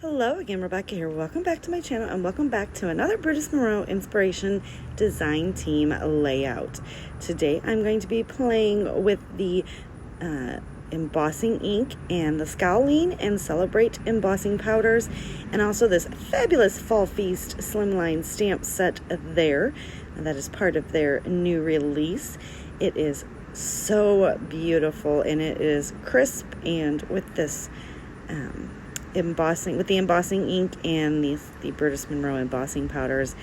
Hello again, Rebecca here. Welcome back to my channel and welcome back to another Brutus Monroe Inspiration Design Team layout. Today I'm going to be playing with the embossing ink and the Scowlene and Celebrate embossing powders, and also this fabulous Fall Feast slimline stamp set there. And that is part of their new release. It is so beautiful and it is crisp, and with this embossing, with the embossing ink and the Brutus Monroe embossing powders,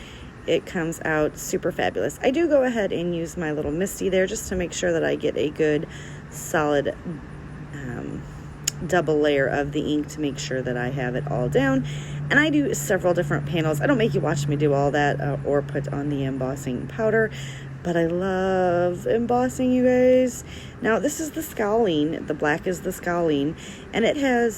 it comes out super fabulous. I do go ahead and use my little Misty there just to make sure that I get a good solid double layer of the ink to make sure that I have it all down. And I do several different panels. I don't make you watch me do all that or put on the embossing powder, but I love embossing, you guys. Now this is the Scowlene, the black is the Scowlene, and it has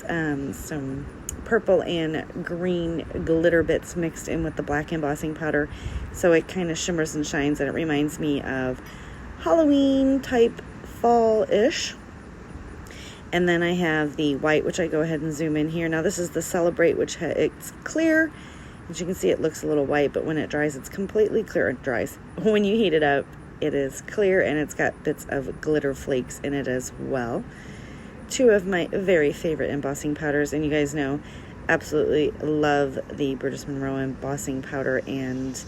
some purple and green glitter bits mixed in with the black embossing powder, so it kind of shimmers and shines, and it reminds me of Halloween type fall-ish. And then I have the white, which I go ahead and zoom in here. Now this is the Celebrate, which it's clear. As you can see, it looks a little white, but when it dries, it's completely clear. It dries. When you heat it up, it is clear, and it's got bits of glitter flakes in it as well. Two of my very favorite embossing powders, and you guys know, absolutely love the Brutus Monroe embossing powder and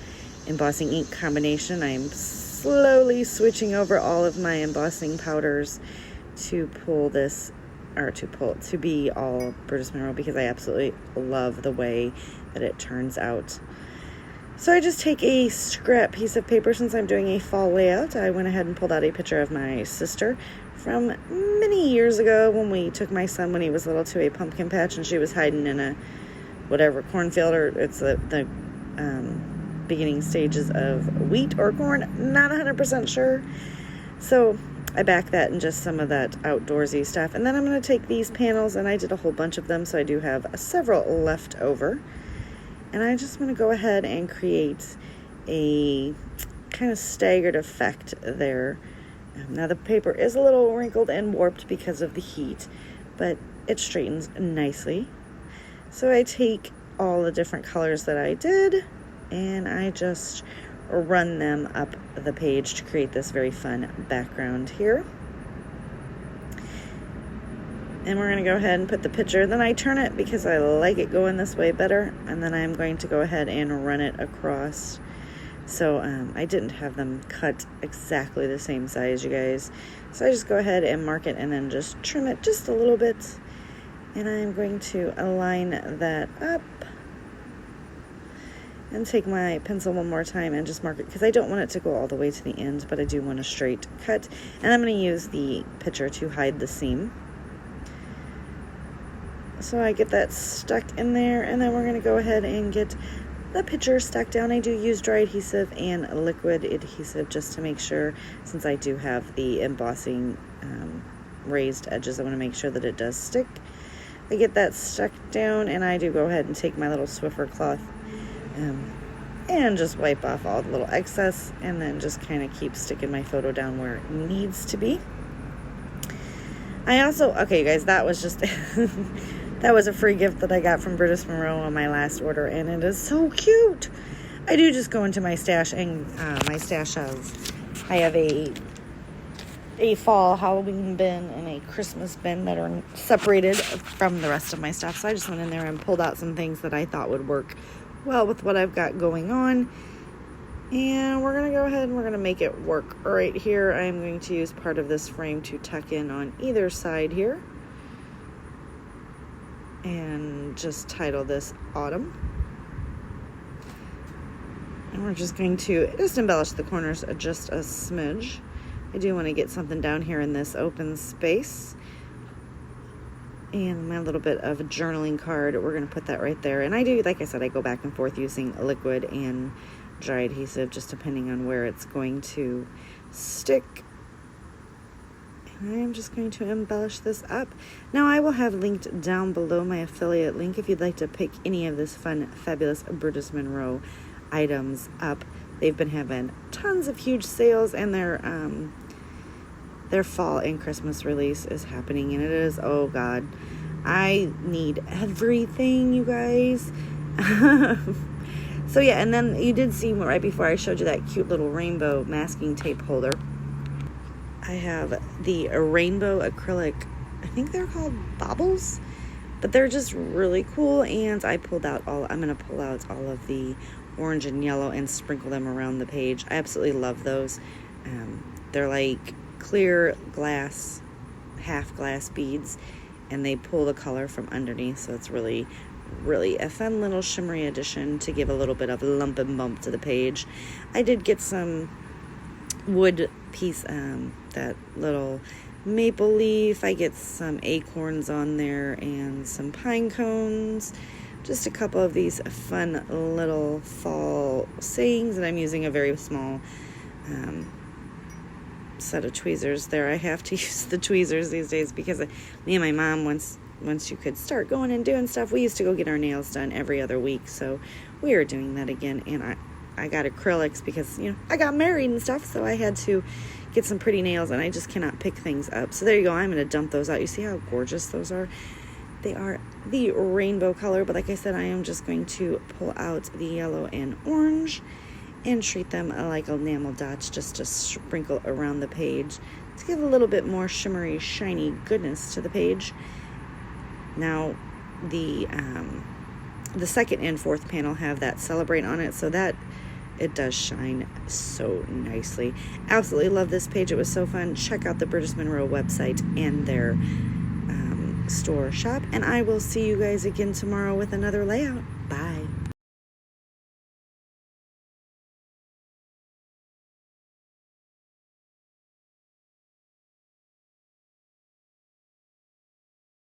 embossing ink combination. I'm slowly switching over all of my embossing powders to pull this, or to be all Brutus Monroe, because I absolutely love the way that it turns out. So I just take a scrap piece of paper. Since I'm doing a fall layout, I went ahead and pulled out a picture of my sister from many years ago when we took my son when he was little to a pumpkin patch, and she was hiding in a whatever cornfield, or it's the beginning stages of wheat or corn, not 100% sure. So I back that in just some of that outdoorsy stuff. And then I'm going to take these panels, and I did a whole bunch of them, so I do have several left over. And I just want to go ahead and create a kind of staggered effect there. Now the paper is a little wrinkled and warped because of the heat, but it straightens nicely. So I take all the different colors that I did, and I just run them up the page to create this very fun background here. And we're going to go ahead and put the picture. Then I turn it because I like it going this way better, and then I'm going to go ahead and run it across. So I didn't have them cut exactly the same size, you guys. So I just go ahead and mark it and then just trim it just a little bit. And I'm going to align that up and take my pencil one more time and just mark it, because I don't want it to go all the way to the end, but I do want a straight cut. And I'm going to use the picture to hide the seam. So I get that stuck in there, and then we're going to go ahead and get the picture stuck down. I do use dry adhesive and liquid adhesive just to make sure, since I do have the embossing raised edges, I want to make sure that it does stick. I get that stuck down, and I do go ahead and take my little Swiffer cloth and just wipe off all the little excess, and then just kind of keep sticking my photo down where it needs to be. I also, okay, you guys, that was just that was a free gift that I got from Brutus Monroe on my last order, and it is so cute. I do just go into my stash, and I have a fall Halloween bin and a Christmas bin that are separated from the rest of my stuff. So I just went in there and pulled out some things that I thought would work well with what I've got going on. And we're going to go ahead and we're going to make it work. Right here, I'm going to use part of this frame to tuck in on either side here. And just title this Autumn. And we're just going to just embellish the corners just a smidge. I do want to get something down here in this open space. And my little bit of a journaling card, we're going to put that right there. And I do, like I said, I go back and forth using liquid and dry adhesive, just depending on where it's going to stick. And I'm just going to embellish this up. Now I will have linked down below my affiliate link if you'd like to pick any of this fun, fabulous Brutus Monroe items up. They've been having tons of huge sales, and their fall and Christmas release is happening, and it is, oh God, I need everything, you guys. So yeah, and then you did see right before I showed you that cute little rainbow masking tape holder. I have the rainbow acrylic, I think they're called baubles, but they're just really cool. And I'm going to pull out all of the orange and yellow and sprinkle them around the page. I absolutely love those. They're like clear glass, half glass beads, and they pull the color from underneath, so it's really a fun little shimmery addition to give a little bit of lump and bump to the page. I did get some wood piece, that little maple leaf. I get some acorns on there and some pine cones. Just a couple of these fun little fall sayings, and I'm using a very small set of tweezers there. I have to use the tweezers these days because me and my mom, once you could start going and doing stuff, we used to go get our nails done every other week, so we are doing that again. And I got acrylics because, I got married and stuff, so I had to get some pretty nails, and I just cannot pick things up. So there you go. I'm going to dump those out. You see how gorgeous those are? They are the rainbow color, but like I said, I am just going to pull out the yellow and orange and treat them like enamel dots, just to sprinkle around the page to give a little bit more shimmery, shiny goodness to the page. Now, the second and fourth panel have that Celebrate on it, so that it does shine so nicely. Absolutely love this page. It was so fun. Check out the Brutus Monroe website and their store shop, and I will see you guys again tomorrow with another layout.